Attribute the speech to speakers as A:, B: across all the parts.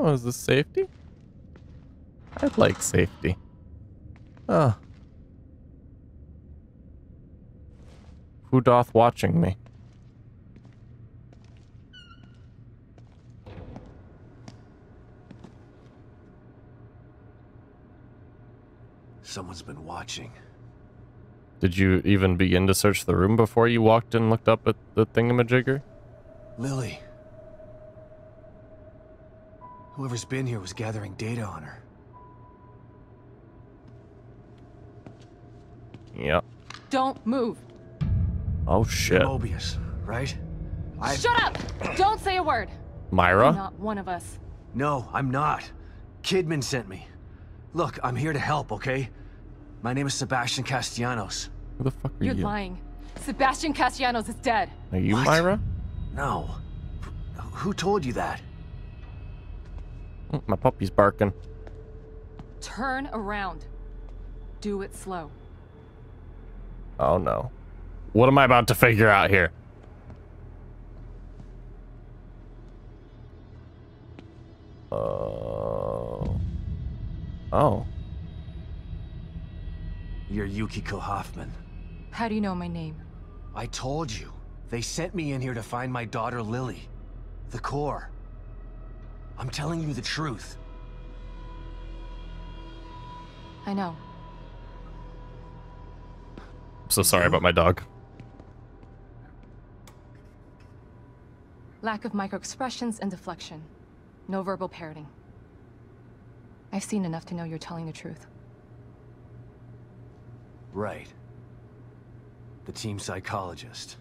A: Oh, is this safety? I'd like safety. Oh. Who doth watching me?
B: Someone's been watching.
A: Did you even begin to search the room before you walked and looked up at the thingamajigger?
B: Lily. Whoever's been here was gathering data on her.
A: Yep.
C: Don't move.
A: Oh shit.
B: You're Mobius, right?
C: Shut up! Don't say a word.
A: Myra?
C: You're not one of us.
B: No, I'm not. Kidman sent me. Look, I'm here to help, okay? My name is Sebastian Castellanos.
A: Who the fuck are
C: You're
A: you?
C: lying. Sebastian Castellanos is dead.
A: Are you
B: What?
A: Myra?
B: No. Who told you that?
A: Oh, my puppy's barking.
C: Turn around. Do it slow.
A: Oh no. What am I about to figure out here? Oh.
B: You're Yukiko Hoffman.
C: How do you know my name?
B: I told you. They sent me in here to find my daughter Lily. The core. I'm telling you the truth.
C: I know.
A: I'm so sorry about my dog.
C: Lack of microexpressions and deflection. No verbal parroting. I've seen enough to know you're telling the truth.
B: Right. The team psychologist.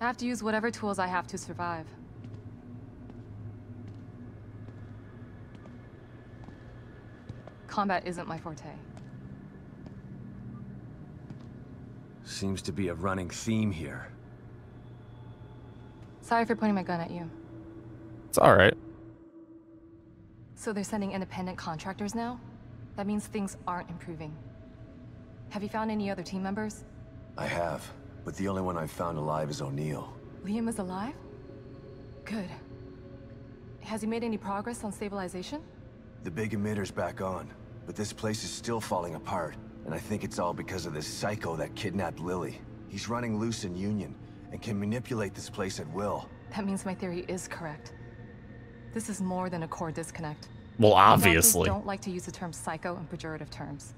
C: I have to use whatever tools I have to survive. Combat isn't my forte.
B: Seems to be a running theme here.
C: Sorry for pointing my gun at you.
A: It's alright.
C: So they're sending independent contractors now? That means things aren't improving. Have you found any other team members?
B: I have, but the only one I've found alive is O'Neill.
C: Liam is alive? Good. Has he made any progress on stabilization?
B: The big emitter's back on, but this place is still falling apart, and I think it's all because of this psycho that kidnapped Lily. He's running loose in Union, and can manipulate this place at will.
C: That means my theory is correct. This is more than a core disconnect.
A: Well,
C: Doctors
A: obviously.
C: don't like to use the term psycho in pejorative terms,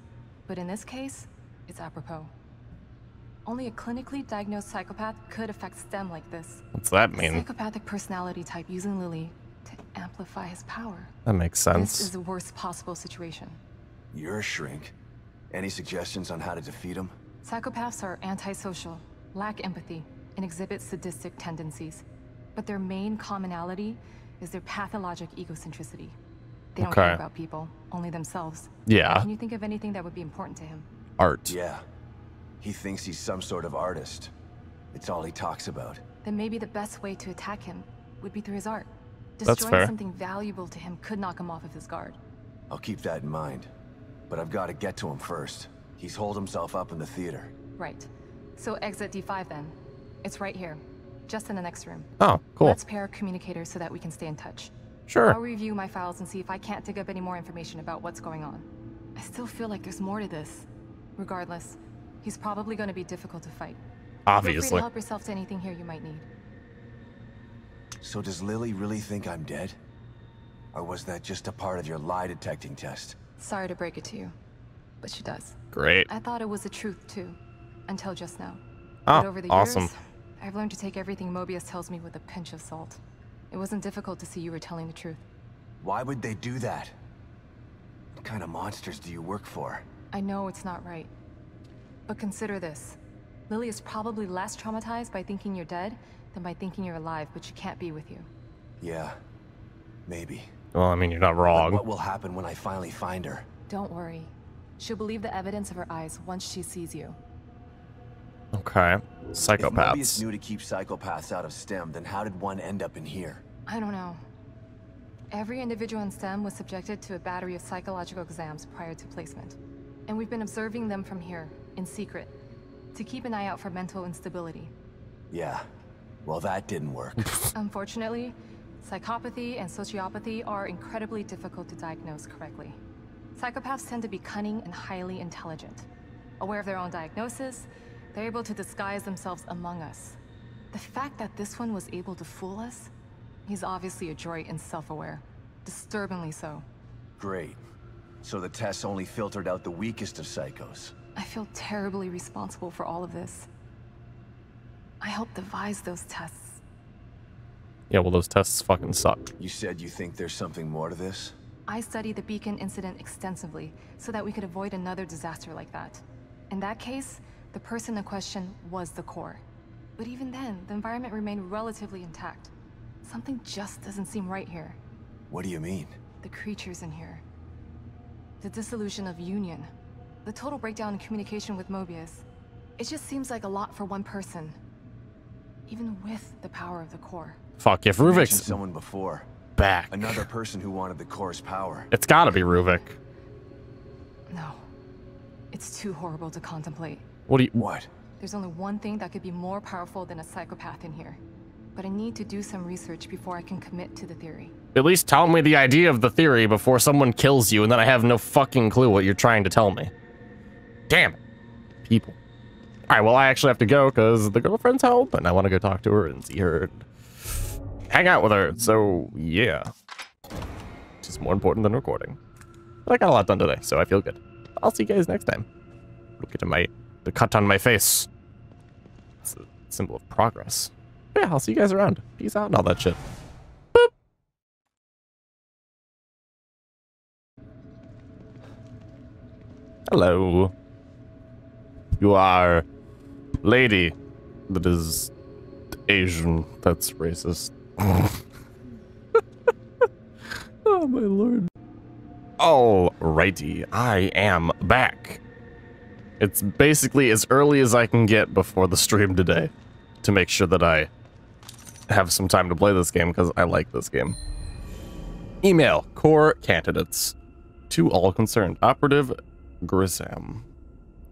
C: but in this case, it's apropos. Only a clinically diagnosed psychopath could affect STEM like this.
A: What's that
C: A
A: mean?
C: psychopathic personality type using Lily to amplify his power.
A: That makes
C: This
A: sense.
C: is the worst possible situation.
B: You're a shrink. Any suggestions on how to defeat him?
C: Psychopaths are antisocial, lack empathy, and exhibit sadistic tendencies. But their main commonality is their pathologic egocentricity. They don't care about people, only themselves.
A: Yeah.
C: Can you think of anything that would be important to him?
A: Art.
B: Yeah. He thinks he's some sort of artist. It's all he talks about.
C: Then maybe the best way to attack him would be through his art.
A: That's
C: Destroying
A: fair.
C: something valuable to him could knock him off of his guard.
B: I'll keep that in mind. But I've got to get to him first. He's holed himself up in the theater.
C: Right. So exit D5 then. It's right here. Just in the next room.
A: Oh, cool.
C: Let's pair communicators so that we can stay in touch.
A: Sure.
C: I'll review my files and see if I can't dig up any more information about what's going on. I still feel like there's more to this. Regardless, he's probably going to be difficult to fight. Feel free
A: Obviously.
C: to help yourself to anything here you might need.
B: So does Lily really think I'm dead? Or was that just a part of your lie detecting test?
C: Sorry to break it to you, but she does.
A: Great.
C: I thought it was the truth too, until just now.
A: Oh,
C: But over the
A: awesome.
C: years, I've learned to take everything Mobius tells me with a pinch of salt. It wasn't difficult to see you were telling the truth.
B: Why would they do that? What kind of monsters do you work for?
C: I know it's not right. But consider this. Lily is probably less traumatized by thinking you're dead than by thinking you're alive, but she can't be with you.
B: Yeah, maybe.
A: Well, I mean, you're not
B: But
A: wrong.
B: what will happen when I finally find her?
C: Don't worry. She'll believe the evidence of her eyes once she sees you.
A: Okay.
B: If
A: Psychopaths.
B: Mobius knew to keep psychopaths out of STEM, then how did one end up in here?
C: I don't know. Every individual in STEM was subjected to a battery of psychological exams prior to placement. And we've been observing them from here, in secret, to keep an eye out for mental instability.
B: Yeah, Well, that didn't work.
C: Unfortunately, psychopathy and sociopathy are incredibly difficult to diagnose correctly. Psychopaths tend to be cunning and highly intelligent. Aware of their own diagnosis, they're able to disguise themselves among us. The fact that this one was able to fool us, he's obviously adroit and self-aware. Disturbingly so.
B: Great. So the tests only filtered out the weakest of psychos.
C: I feel terribly responsible for all of this. I helped devise those tests.
A: Yeah, well, those tests fucking suck.
B: You said you think there's something more to this?
C: I studied the Beacon incident extensively so that we could avoid another disaster like that. In that case, the person in question was the core. But even then, the environment remained relatively intact. Something just doesn't seem right here.
B: What do you mean?
C: The creatures in here. The dissolution of Union. The total breakdown in communication with Mobius. It just seems like a lot for one person. Even with the power of the core.
A: Fuck, if
B: You mentioned
A: Ruvik's
B: someone before.
A: back.
B: Another person who wanted the core's power.
A: It's gotta be Ruvik.
C: No. It's too horrible to contemplate.
A: What do you...
B: What?
C: There's only one thing that could be more powerful than a psychopath in here. But I need to do some research before I can commit to the theory.
A: At least tell me the idea of the theory before someone kills you and then I have no fucking clue what you're trying to tell me. Damn it. People. Alright, well, I actually have to go because the girlfriend's home and I want to go talk to her and see her and hang out with her. So, yeah. Which is more important than recording. But I got a lot done today, so I feel good. I'll see you guys next time. Look at the cut on my face. It's a symbol of progress. Yeah, I'll see you guys around. Peace out and all that shit. Boop. Hello. You are lady that is Asian. That's racist. Oh my lord. Alrighty, I am back. It's basically as early as I can get before the stream today to make sure that I have some time to play this game because I like this game. Email core candidates to all concerned. Operative Grisam.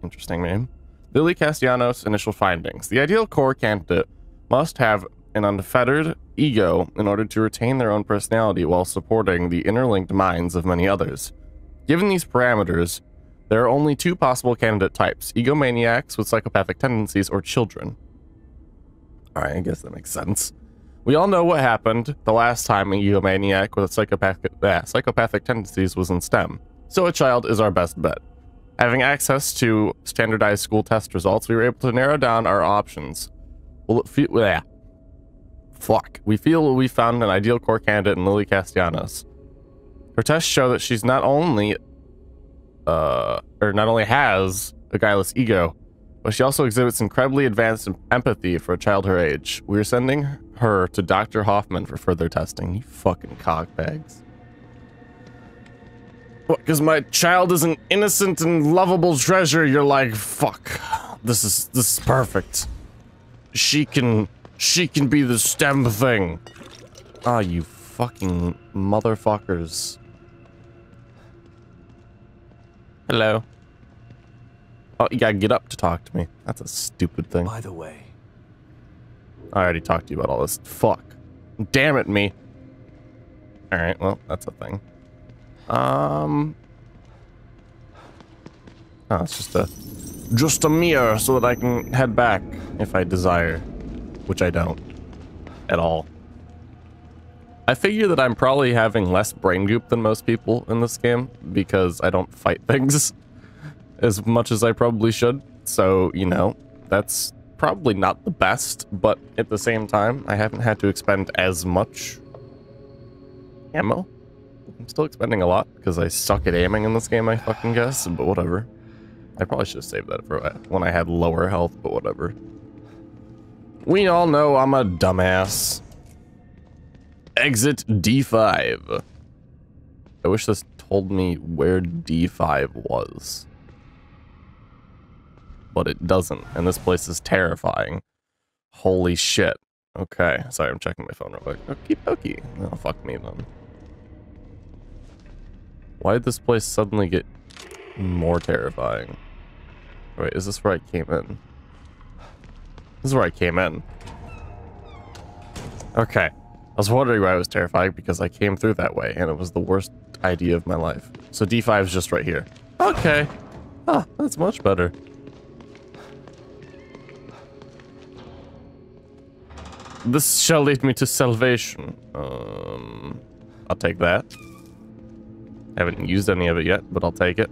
A: Interesting name. Lily Castellanos initial findings. The ideal core candidate must have an unfettered ego in order to retain their own personality while supporting the interlinked minds of many others. Given these parameters, there are only two possible candidate types: egomaniacs with psychopathic tendencies or children. Alright, I guess that makes sense. We all know what happened the last time an egomaniac with psychopathic tendencies was in STEM, so a child is our best bet. Having access to standardized school test results, we were able to narrow down our options. We feel we found an ideal core candidate in Lily Castellanos. Her tests show that she's not only has a guileless ego, but she also exhibits incredibly advanced empathy for a child her age. We're sending her to Dr. Hoffman for further testing. You fucking cockbags. What, because my child is an innocent and lovable treasure, you're like, fuck. This is perfect. She can be the STEM thing. Ah, you fucking motherfuckers. Hello. Oh, you gotta get up to talk to me. That's a stupid thing.
B: By the way,
A: I already talked to you about all this. Fuck. Damn it, me. Alright, well, that's a thing. Oh, it's just a mirror so that I can head back if I desire. Which I don't. At all. I figure that I'm probably having less brain goop than most people in this game because I don't fight things as much as I probably should. So, you know, that's probably not the best, but at the same time, I haven't had to expend as much ammo. I'm still expending a lot because I suck at aiming in this game, I fucking guess, but whatever. I probably should have saved that for when I had lower health, but whatever. We all know I'm a dumbass. Exit D5. I wish this told me where D5 was. But it doesn't, and this place is terrifying. Holy shit. Okay, sorry, I'm checking my phone real quick. Okie dokie. Oh, fuck me then. Why did this place suddenly get more terrifying? Wait, is this where I came in? This is where I came in. Okay. I was wondering why I was terrified because I came through that way and it was the worst idea of my life. So D5 is just right here. Okay. Ah, that's much better. This shall lead me to salvation. I'll take that. Haven't used any of it yet, but I'll take it.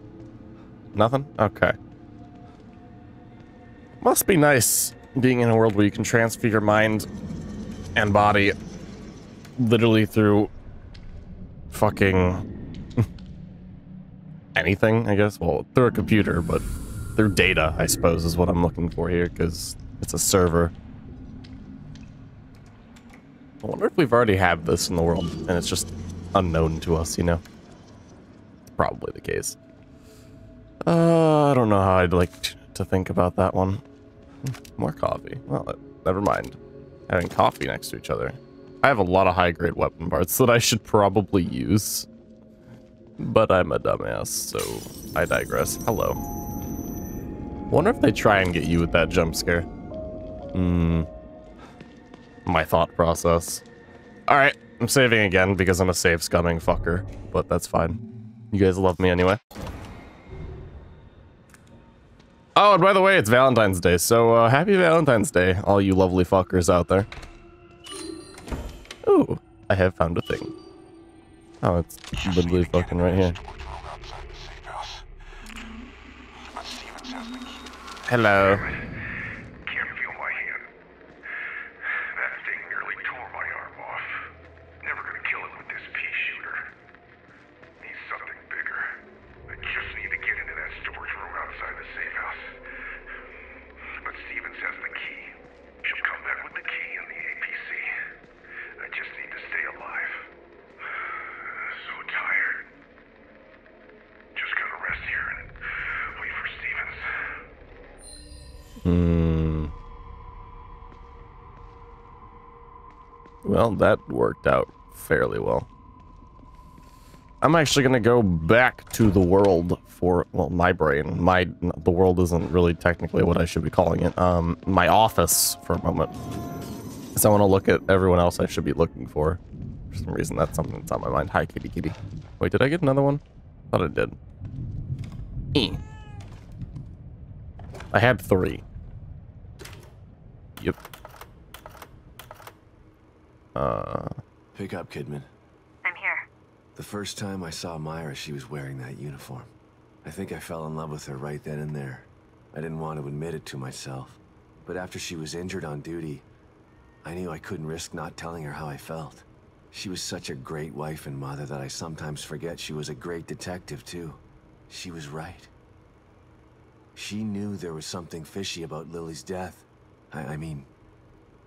A: Nothing? Okay. Must be nice being in a world where you can transfer your mind and body literally through fucking anything, I guess. Well, through a computer, but through data, I suppose, is what I'm looking for here, because it's a server. I wonder if we've already had this in the world, and it's just unknown to us, you know? It's probably the case. I don't know how I'd like to think about that one. More coffee. Well, never mind. Having coffee next to each other. I have a lot of high-grade weapon parts that I should probably use. But I'm a dumbass, so I digress. Hello. Wonder if they try and get you with that jump scare. My thought process. Alright, I'm saving again because I'm a save scumming fucker. But that's fine. You guys love me anyway. Oh, and by the way, it's Valentine's Day, so happy Valentine's Day, all you lovely fuckers out there. Ooh, I have found a thing. Oh, it's literally fucking right here. Hello.
D: Can't feel my hand. That thing nearly tore my arm off. Never gonna kill it with this pea shooter. Need something bigger. I just need to get into that storage room outside the safe house. But Stevens has the key. She'll come back with the key and the APC. I just need to stay alive. So tired. Just gonna rest here and wait for Stevens.
A: Well, that worked out fairly well. I'm actually gonna go back to the world for, well, my brain. The world isn't really technically what I should be calling it. My office for a moment. So I want to look at everyone else I should be looking for. For some reason, that's something that's on my mind. Hi, kitty kitty. Wait, did I get another one? Thought I did. I had 3. Yep.
B: Pick up, Kidman.
E: I'm here.
B: The first time I saw Myra, she was wearing that uniform. I think I fell in love with her right then and there. I didn't want to admit it to myself. But after she was injured on duty, I knew I couldn't risk not telling her how I felt. She was such a great wife and mother that I sometimes forget she was a great detective, too. She was right. She knew there was something fishy about Lily's death. I mean,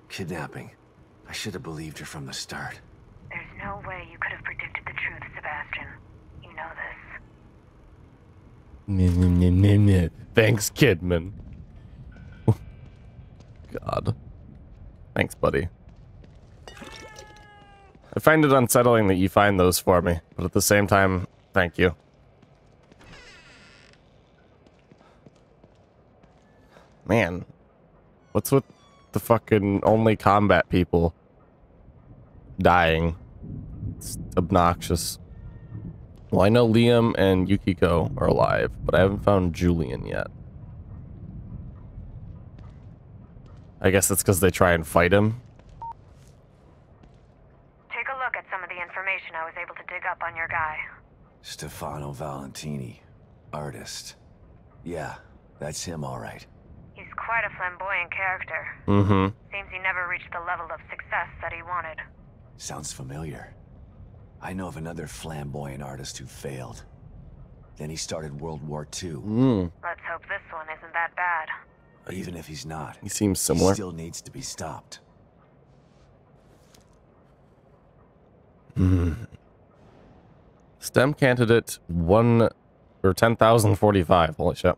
B: kidnapping. I should have believed her from the start.
E: There's no way you could have predicted the truth, Sebastian. You know this.
A: Thanks, Kidman. God. Thanks, buddy. I find it unsettling that you find those for me, but at the same time, thank you. Man. What's with the fucking only combat people dying? It's obnoxious. Well, I know Liam and Yukiko are alive, but I haven't found Julian yet. I guess it's because they try and fight him.
E: Take a look at some of the information I was able to dig up on your guy.
B: Stefano Valentini. Artist. Yeah, that's him all right.
E: He's quite a flamboyant character. Seems he never reached the level of success that he wanted.
B: Sounds familiar. I know of another flamboyant artist who failed. Then he started World War II.
E: Let's hope this one isn't that bad.
B: Even if he's not,
A: He seems similar.
B: he still needs to be stopped.
A: STEM candidate 10,045. Holy shit.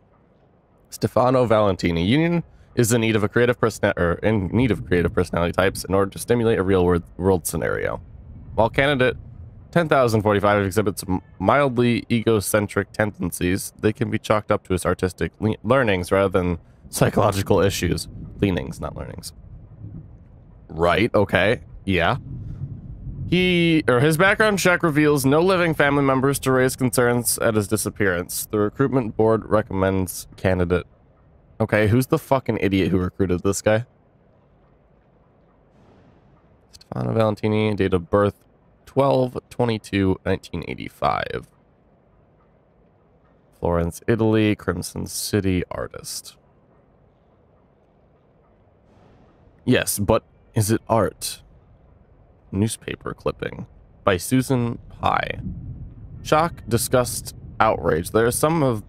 A: Stefano Valentini. Union is in need of a creative personality types in order to stimulate a real world scenario. While candidate 10,045 exhibits mildly egocentric tendencies, they can be chalked up to his artistic learnings rather than psychological issues. Leanings, not learnings. Right, okay. Yeah. His background check reveals no living family members to raise concerns at his disappearance. The recruitment board recommends candidate. Okay, who's the fucking idiot who recruited this guy? Stefano Valentini, date of birth 12/22/1985. Florence, Italy, Crimson City artist. Yes, but is it art? Newspaper clipping by Susan Pye. Shock, disgust, outrage. These are some of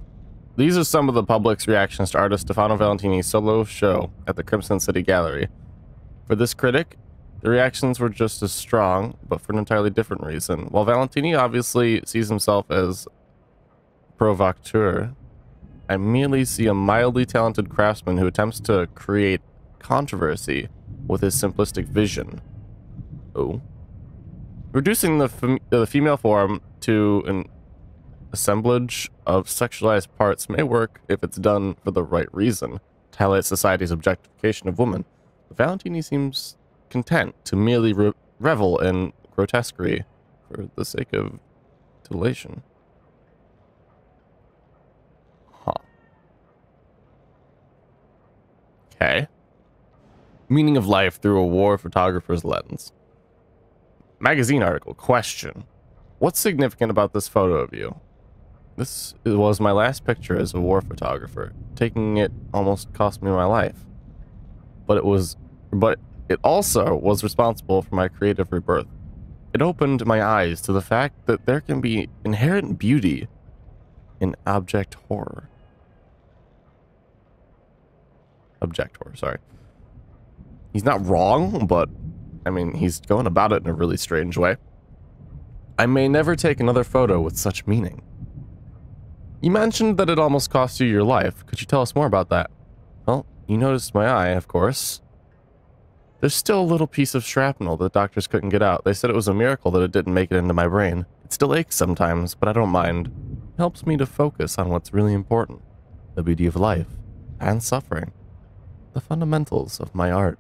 A: the public's reactions to artist Stefano Valentini's solo show at the Crimson City Gallery. For this critic, the reactions were just as strong, but for an entirely different reason. While Valentini obviously sees himself as provocateur, I merely see a mildly talented craftsman who attempts to create controversy with his simplistic vision. Oh. Reducing the female form to an assemblage of sexualized parts may work if it's done for the right reason, to highlight society's objectification of women. But Valentini seems content to merely revel in grotesquerie for the sake of titillation. Huh. Okay. Meaning of life through a war photographer's lens. Magazine article. Question. What's significant about this photo of you? This was my last picture as a war photographer. Taking it almost cost me my life. But it also was responsible for my creative rebirth. It opened my eyes to the fact that there can be inherent beauty in object horror. Object horror, sorry. He's not wrong, but I mean, he's going about it in a really strange way. I may never take another photo with such meaning. You mentioned that it almost cost you your life. Could you tell us more about that? Well, you noticed my eye, of course. There's still a little piece of shrapnel that doctors couldn't get out. They said it was a miracle that it didn't make it into my brain. It still aches sometimes, but I don't mind. It helps me to focus on what's really important. The beauty of life and suffering. The fundamentals of my art.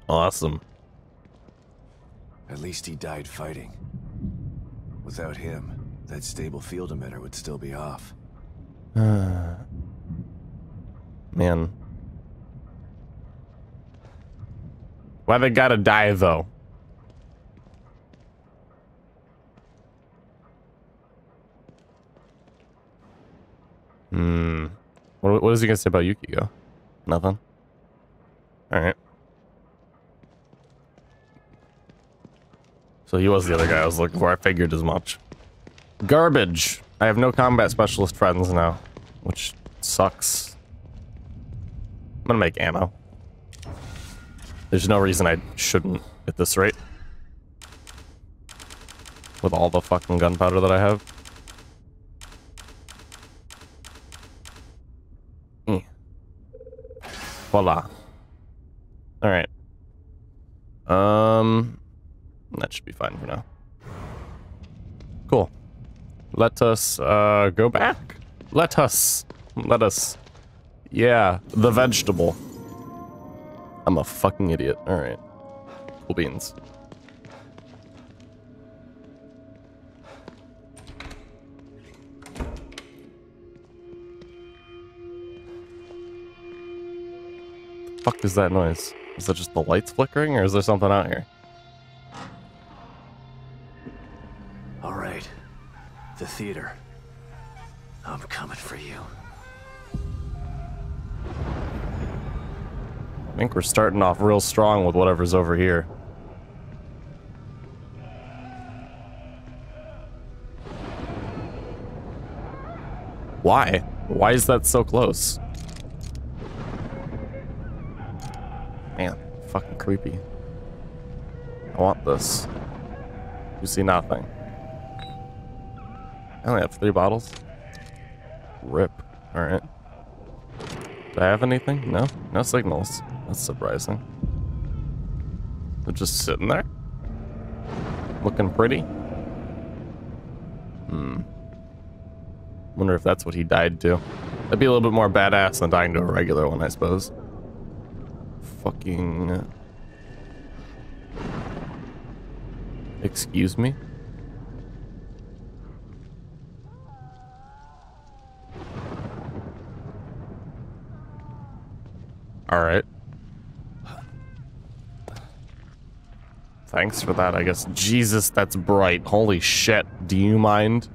A: Awesome.
B: At least he died fighting. Without him, that stable field emitter would still be off.
A: Man. Why they gotta die, though? What is he gonna say about Yukiko? Nothing? Alright. So he was the other guy I was looking for. I figured as much. Garbage. I have no combat specialist friends now, which sucks. I'm gonna make ammo. There's no reason I shouldn't at this rate. With all the fucking gunpowder that I have. Voila. Alright. That should be fine for now. Cool. Let us go back. Let us. Yeah, the vegetable. I'm a fucking idiot. Alright. Cool beans. The fuck is that noise? Is that just the lights flickering, or is there something out here?
B: All right. The theater. I'm coming for you.
A: I think we're starting off real strong with whatever's over here. Why? Why is that so close? Man, fucking creepy. I want this. You see nothing. I only have 3 bottles. Rip. Alright. Do I have anything? No? No signals. That's surprising. They're just sitting there? Looking pretty? Wonder if that's what he died to. That'd be a little bit more badass than dying to a regular one, I suppose. Fucking... Excuse me? Alright. Thanks for that, I guess. Jesus, that's bright. Holy shit. Do you mind?